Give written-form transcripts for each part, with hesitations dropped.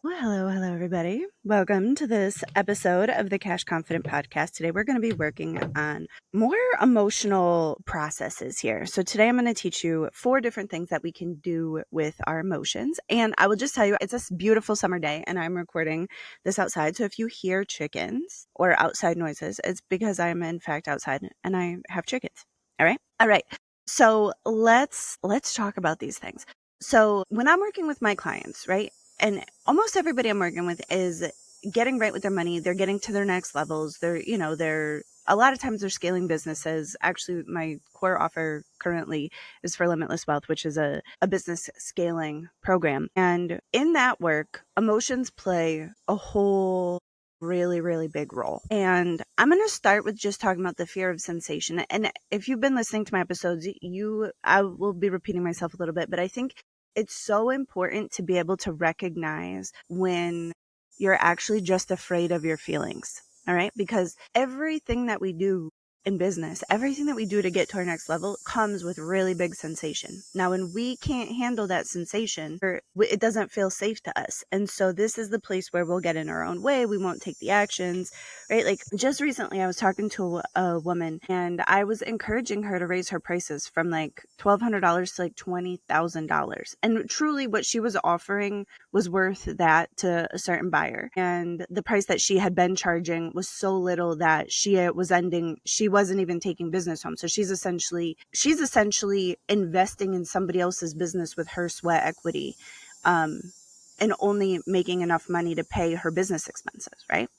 Well, hello, everybody. Welcome to this episode of the Cash Confident Podcast. Today, we're going to be working on more emotional processes here. So, today, I'm going to teach you 4 different things that we can do with our emotions. And I will just tell you, it's a beautiful summer day, and I'm recording this outside. So, if you hear chickens or outside noises, it's because I'm, in fact, outside and I have chickens. All right. So, let's talk about these things. So, when I'm working with my clients, right? And almost everybody I'm working with is getting right with their money. They're getting to their next levels. They're a lot of times they're scaling businesses. Actually, my core offer currently is for Limitless Wealth, which is a business scaling program. And in that work, emotions play a whole really, really big role. And I'm going to start with just talking about the fear of sensation. And if you've been listening to my episodes, I will be repeating myself a little bit, but I think it's so important to be able to recognize when you're actually just afraid of your feelings. All right. Because everything that we do in business, everything that we do to get to our next level comes with really big sensation. Now, when we can't handle that sensation, it doesn't feel safe to us. And so this is the place where we'll get in our own way. We won't take the actions, right? Like just recently, I was talking to a woman and I was encouraging her to raise her prices from like $1,200 to like $20,000. And truly what she was offering was worth that to a certain buyer. And the price that she had been charging was so little that she wasn't even taking business home. So she's essentially investing in somebody else's business with her sweat equity, and only making enough money to pay her business expenses, right?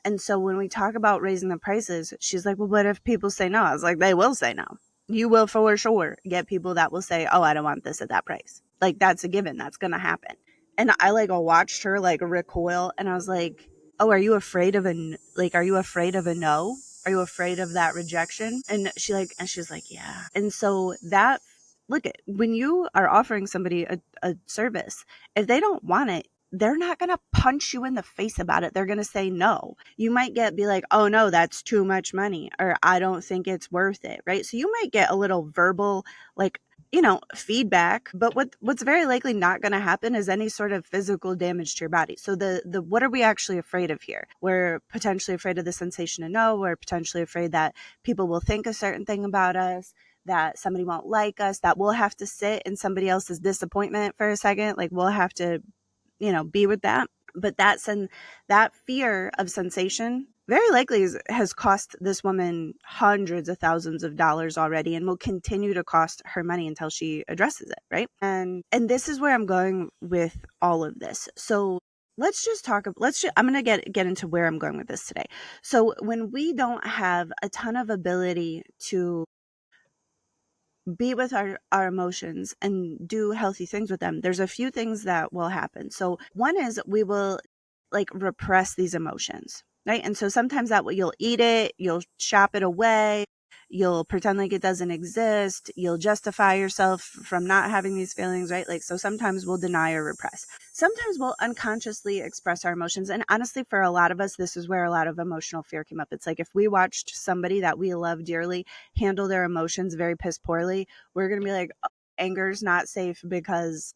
And so when we talk about raising the prices, she's like, well, what if people say no? I was like, they will say no. You will for sure get people that will say, oh, I don't want this at that price. Like that's a given. That's going to happen. And I watched her recoil, and I was like, oh, are you afraid of a no? Are you afraid of that rejection? And she's like, yeah. And so when you are offering somebody a service, if they don't want it, they're not going to punch you in the face about it. They're going to say no. You might be like, oh no, that's too much money, or I don't think it's worth it, right? So you might get a little verbal, feedback, but what's very likely not going to happen is any sort of physical damage to your body. So the what are we actually afraid of here? We're potentially afraid of the sensation of no. We're potentially afraid that people will think a certain thing about us, that somebody won't like us, that we'll have to sit in somebody else's disappointment for a second. Like we'll have to, be with that. But that fear of sensation very likely has cost this woman hundreds of thousands of dollars already, and will continue to cost her money until she addresses it, right? And this is where I'm going with all of this. So I'm going to get into where I'm going with this today. So when we don't have a ton of ability to be with our emotions and do healthy things with them, there's a few things that will happen. So one is we will repress these emotions, right? And so sometimes you'll eat it, you'll shop it away, you'll pretend like it doesn't exist, you'll justify yourself from not having these feelings, right? So sometimes we'll deny or repress. Sometimes we'll unconsciously express our emotions. And honestly, for a lot of us, this is where a lot of emotional fear came up. It's like if we watched somebody that we love dearly handle their emotions very piss poorly, we're going to be like, oh, anger's not safe because,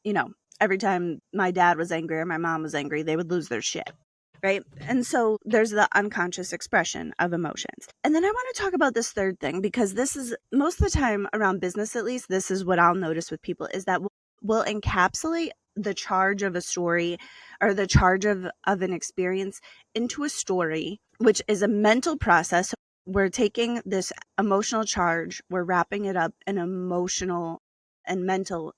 every time my dad was angry or my mom was angry, they would lose their shit. Right. And so there's the unconscious expression of emotions. And then I want to talk about this third thing, because this is most of the time around business, at least, this is what I'll notice with people, is that we'll encapsulate the charge of a story or the charge of an experience into a story, which is a mental process. We're taking this emotional charge, we're wrapping it up in emotional and mental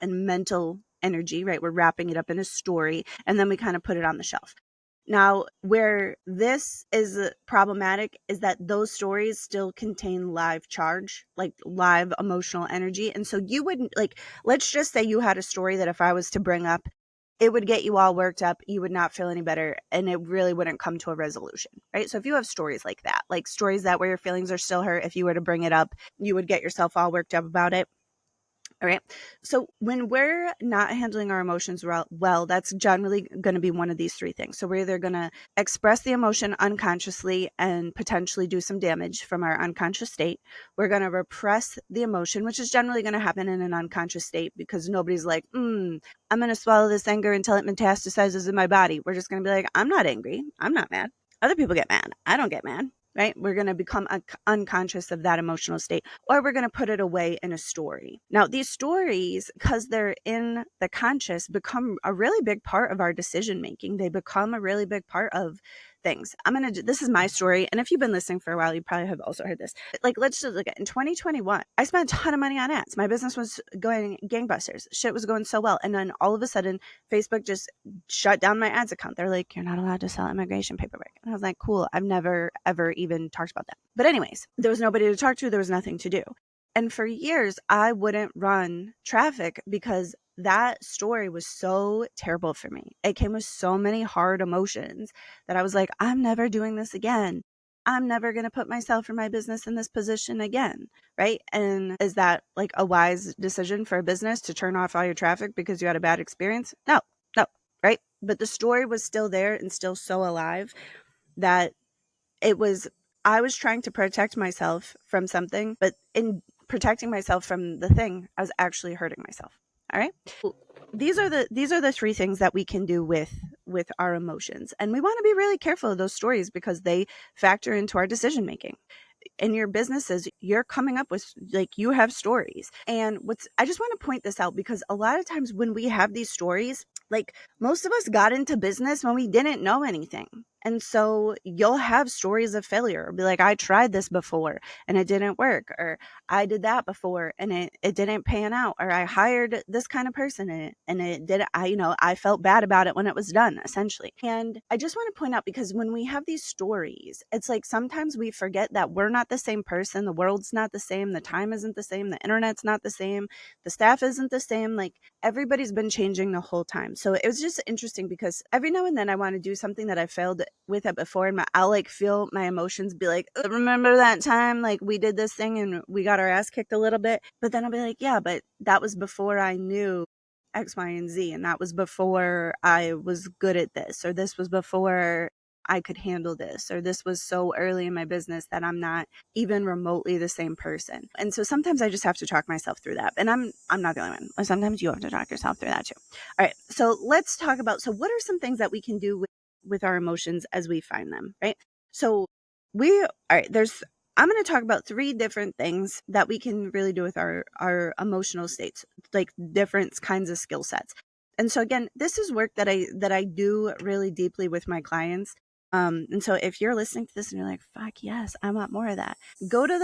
energy, right? We're wrapping it up in a story, and then we kind of put it on the shelf. Now, where this is problematic is that those stories still contain live charge, like live emotional energy. And so you wouldn't let's just say you had a story that if I was to bring up, it would get you all worked up. You would not feel any better, and it really wouldn't come to a resolution, right? So if you have stories like that, like stories that where your feelings are still hurt, if you were to bring it up, you would get yourself all worked up about it. All right. So when we're not handling our emotions well, that's generally going to be one of these three things. So we're either going to express the emotion unconsciously and potentially do some damage from our unconscious state. We're going to repress the emotion, which is generally going to happen in an unconscious state because nobody's like, I'm going to swallow this anger until it metastasizes in my body. We're just going to be like, I'm not angry. I'm not mad. Other people get mad. I don't get mad. Right? We're going to become unconscious of that emotional state, or we're going to put it away in a story. Now, these stories, because they're in the conscious, become a really big part of our decision making. They become a really big part of things. This is my story. And if you've been listening for a while, you probably have also heard this. Like, let's just look at in 2021, I spent a ton of money on ads. My business was going gangbusters. Shit was going so well. And then all of a sudden, Facebook just shut down my ads account. They're like, you're not allowed to sell immigration paperwork. And I was like, cool. I've never, ever even talked about that. But anyways, there was nobody to talk to. There was nothing to do. And for years, I wouldn't run traffic because that story was so terrible for me. It came with so many hard emotions that I was like, I'm never doing this again. I'm never going to put myself or my business in this position again. Right. And is that like a wise decision for a business to turn off all your traffic because you had a bad experience? No. Right. But the story was still there and still so alive that I was trying to protect myself from something, but in protecting myself from the thing, I was actually hurting myself. All right. These are the three things that we can do with our emotions. And we want to be really careful of those stories because they factor into our decision making. In your businesses, you're coming up with, like, you have stories. And I just want to point this out because a lot of times when we have these stories, like, most of us got into business when we didn't know anything. And so you'll have stories of failure. Be like, I tried this before and it didn't work, or I did that before and it didn't pan out, or I hired this kind of person and it didn't, I felt bad about it when it was done, essentially. And I just want to point out, because when we have these stories, it's like sometimes we forget that we're not the same person. The world's not the same. The time isn't the same. The internet's not the same. The staff isn't the same. Like, everybody's been changing the whole time. So it was just interesting because every now and then I want to do something that I failed with it before, and I'll like feel my emotions be like, remember that time like we did this thing and we got our ass kicked a little bit? But then I'll be like, yeah, but that was before I knew X, Y, and Z, and that was before I was good at this, or this was before I could handle this, or this was so early in my business that I'm not even remotely the same person. And so sometimes I just have to talk myself through that. And I'm not the only one. Sometimes you have to talk yourself through that too. All right. So let's talk about, so what are some things that we can do with our emotions as we find them, right? So I'm going to talk about 3 different things that we can really do with our emotional states, like different kinds of skill sets. And so again, this is work that I do really deeply with my clients. And so if you're listening to this and you're like, fuck yes, I want more of that, go to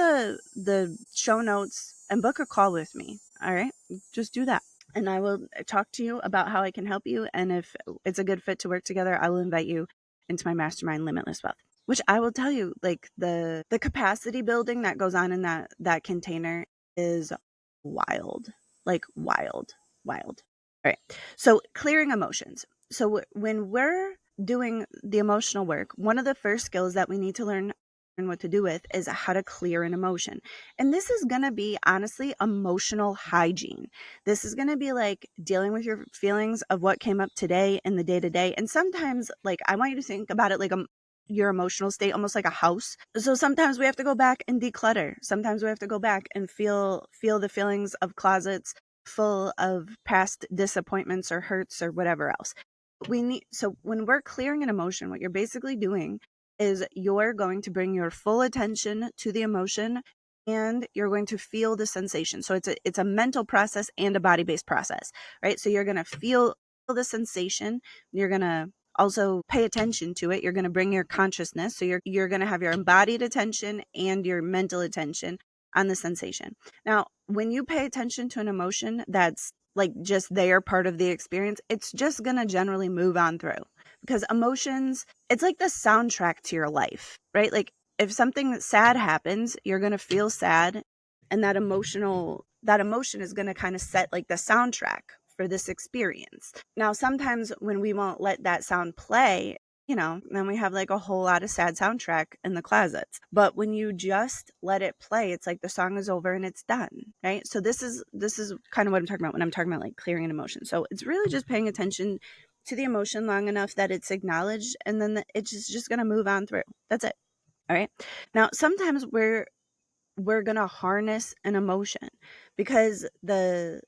the show notes and book a call with me. All right. Just do that. And I will talk to you about how I can help you. And if it's a good fit to work together, I will invite you into my mastermind, Limitless Wealth, which I will tell you, like, the capacity building that goes on in that container is wild, like wild. All right. So clearing emotions. So when we're doing the emotional work, one of the first skills that we need to learn what to do with is how to clear an emotion. And this is going to be, honestly, emotional hygiene. This is going to be like dealing with your feelings of what came up today in the day to day. And sometimes, like, I want you to think about it like your emotional state almost like a house. So sometimes we have to go back and declutter. Sometimes we have to go back and feel the feelings of closets full of past disappointments or hurts or whatever else. So when we're clearing an emotion, what you're basically doing is you're going to bring your full attention to the emotion and you're going to feel the sensation. So it's a mental process and a body-based process, right? So you're going to feel the sensation. You're going to also pay attention to it. You're going to bring your consciousness. So you're going to have your embodied attention and your mental attention on the sensation. Now, when you pay attention to an emotion that's like just there, part of the experience, it's just going to generally move on through, because emotions, it's like the soundtrack to your life, right? Like, if something sad happens, you're going to feel sad, and that emotion is going to kind of set like the soundtrack for this experience. Now, sometimes when we won't let that sound play, then we have like a whole lot of sad soundtrack in the closets. But when you just let it play, it's like the song is over and it's done, right? So this is kind of what I'm talking about when I'm talking about like clearing an emotion. So it's really just paying attention to the emotion long enough that it's acknowledged, and then it's just going to move on through. That's it. All right. Now, sometimes we're going to harness an emotion because the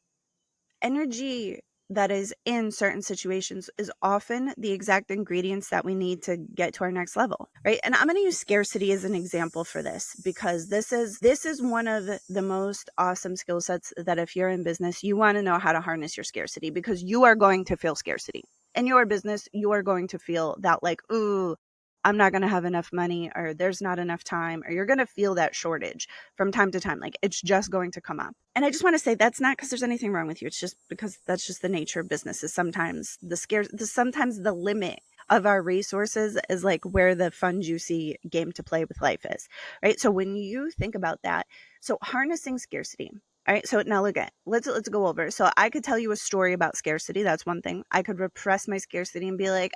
energy that is in certain situations is often the exact ingredients that we need to get to our next level, right? And I'm going to use scarcity as an example for this, because this is one of the most awesome skill sets that if you're in business, you want to know how to harness your scarcity, because you are going to feel scarcity in your business. You are going to feel that like, ooh, I'm not going to have enough money, or there's not enough time, or you're going to feel that shortage from time to time. Like, it's just going to come up. And I just want to say that's not because there's anything wrong with you. It's just because that's just the nature of business, is sometimes sometimes the limit of our resources is like where the fun, juicy game to play with life is, right? So when you think about that, so harnessing scarcity. All right. So now look at, let's go over. So I could tell you a story about scarcity. That's one thing. I could repress my scarcity and be like,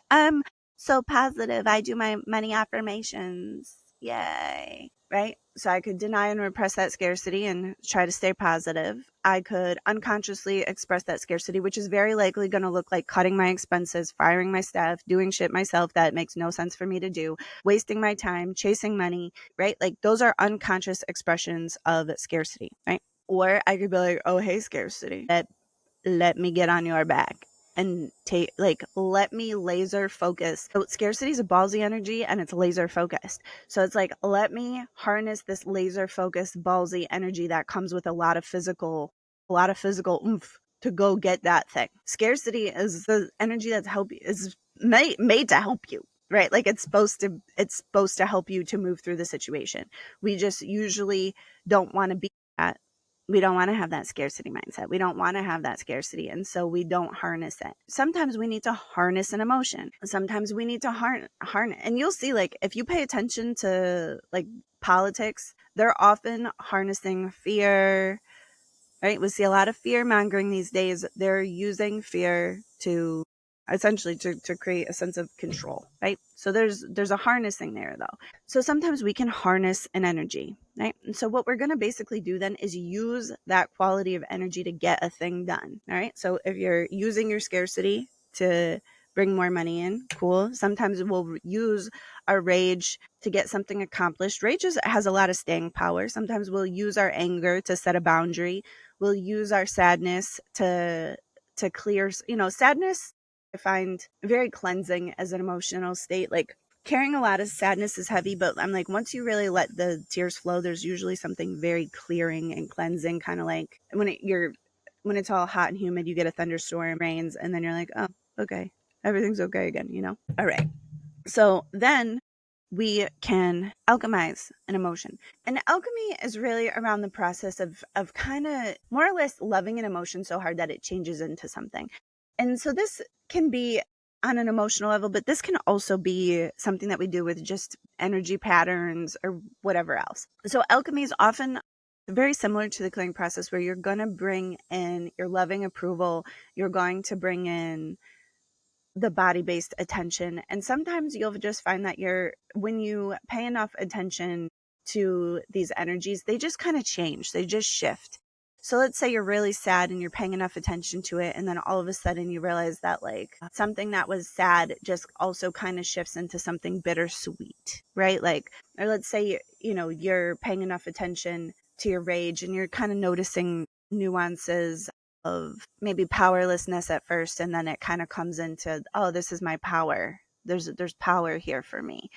so positive. I do my money affirmations. Yay. Right? So I could deny and repress that scarcity and try to stay positive. I could unconsciously express that scarcity, which is very likely going to look like cutting my expenses, firing my staff, doing shit myself that makes no sense for me to do, wasting my time, chasing money, right? Like, those are unconscious expressions of scarcity, right? Or I could be like, oh, hey, scarcity, let me get on your back and let me laser focus. So scarcity is a ballsy energy, and it's laser focused. So it's like, let me harness this laser focused ballsy energy that comes with a lot of physical oomph to go get that thing. Scarcity is the energy that's is made to help you, right? Like, it's supposed to help you to move through the situation. We just usually don't want to be that. We don't want to have that scarcity mindset. We don't want to have that scarcity. And so we don't harness it. Sometimes we need to harness an emotion. Sometimes we need to harness. And you'll see, like, if you pay attention to like politics, they're often harnessing fear, right? We see a lot of fear mongering these days. They're using fear to essentially to create a sense of control, right? So there's a harnessing there, though. So sometimes we can harness an energy, right? And so what we're going to basically do then is use that quality of energy to get a thing done. All right. So if you're using your scarcity to bring more money in, cool. Sometimes we'll use our rage to get something accomplished. Rage has a lot of staying power. Sometimes we'll use our anger to set a boundary. We'll use our sadness to clear, sadness I find very cleansing as an emotional state. Like, carrying a lot of sadness is heavy, but I'm like, once you really let the tears flow, there's usually something very clearing and cleansing, kind of like when it's all hot and humid, you get a thunderstorm, rains, and then you're like, oh, okay, everything's okay again. All right. So then we can alchemize an emotion. And alchemy is really around the process of kind of more or less loving an emotion so hard that it changes into something. And so this can be on an emotional level, but this can also be something that we do with just energy patterns or whatever else. So alchemy is often very similar to the clearing process, where you're going to bring in your loving approval. You're going to bring in the body-based attention. And sometimes you'll just find that when you pay enough attention to these energies, they just kind of change. They just shift. So let's say you're really sad and you're paying enough attention to it, and then all of a sudden you realize that like something that was sad just also kind of shifts into something bittersweet, right? Like, or let's say, you're paying enough attention to your rage and you're kind of noticing nuances of maybe powerlessness at first, and then it kind of comes into, oh, this is my power. There's power here for me,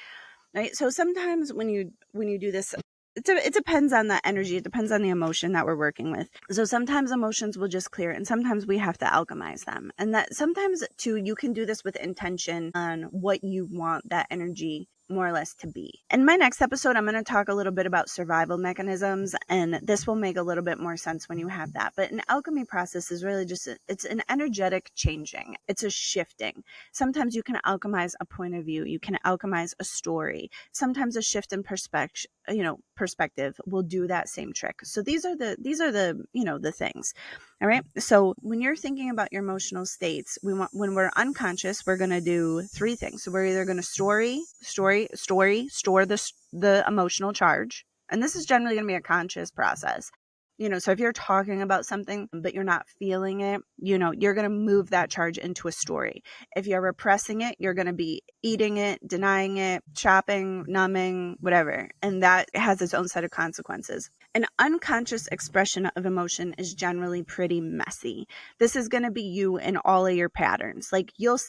right? So sometimes when you do this, it depends on the energy. It depends on the emotion that we're working with. So sometimes emotions will just clear, and sometimes we have to alchemize them. And that sometimes too, you can do this with intention on what you want that energy more or less to be. In my next episode, I'm going to talk a little bit about survival mechanisms, and this will make a little bit more sense when you have that. But an alchemy process is really just, it's an energetic changing. It's a shifting. Sometimes you can alchemize a point of view. You can alchemize a story. Sometimes a shift in perspective will do that same trick. So these are the the things. All right. So when you're thinking about your emotional states, when we're unconscious, we're going to do three things. So we're either going to store the emotional charge. And this is generally going to be a conscious process. So if you're talking about something, but you're not feeling it, you're going to move that charge into a story. If you're repressing it, you're going to be eating it, denying it, shopping, numbing, whatever. And that has its own set of consequences. An unconscious expression of emotion is generally pretty messy. This is going to be you in all of your patterns. Like you'll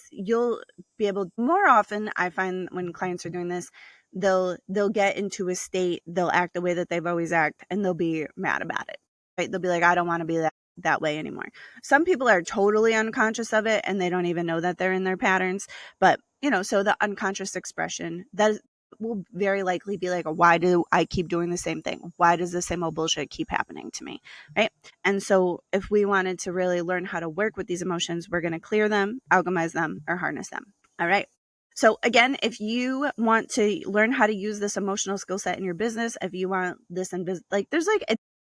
be able, more often I find when clients are doing this, they'll get into a state, they'll act the way that they've always acted, and they'll be mad about it. Right? They'll be like, I don't want to be that way anymore. Some people are totally unconscious of it and they don't even know that they're in their patterns. But, so the unconscious expression that will very likely be like, why do I keep doing the same thing? Why does the same old bullshit keep happening to me? Right. And so if we wanted to really learn how to work with these emotions, we're going to clear them, alchemize them, or harness them. All right. So again, if you want to learn how to use this emotional skill set in your business, if you want this, there's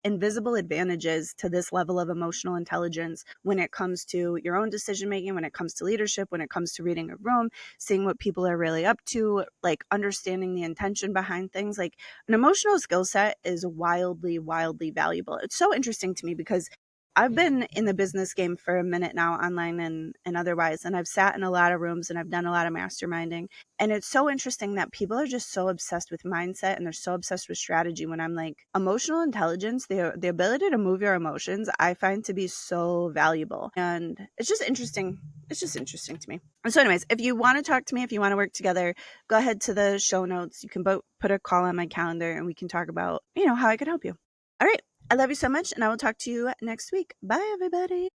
invisible advantages to this level of emotional intelligence when it comes to your own decision making, when it comes to leadership, when it comes to reading a room, seeing what people are really up to, like understanding the intention behind things. Like an emotional skill set is wildly, wildly valuable. It's so interesting to me because I've been in the business game for a minute now, online and otherwise, and I've sat in a lot of rooms and I've done a lot of masterminding. And it's so interesting that people are just so obsessed with mindset and they're so obsessed with strategy when I'm like, emotional intelligence, the ability to move your emotions, I find to be so valuable. And it's just interesting. It's just interesting to me. So anyways, if you want to talk to me, if you want to work together, go ahead to the show notes. You can put a call on my calendar and we can talk about, how I could help you. All right. I love you so much, and I will talk to you next week. Bye, everybody.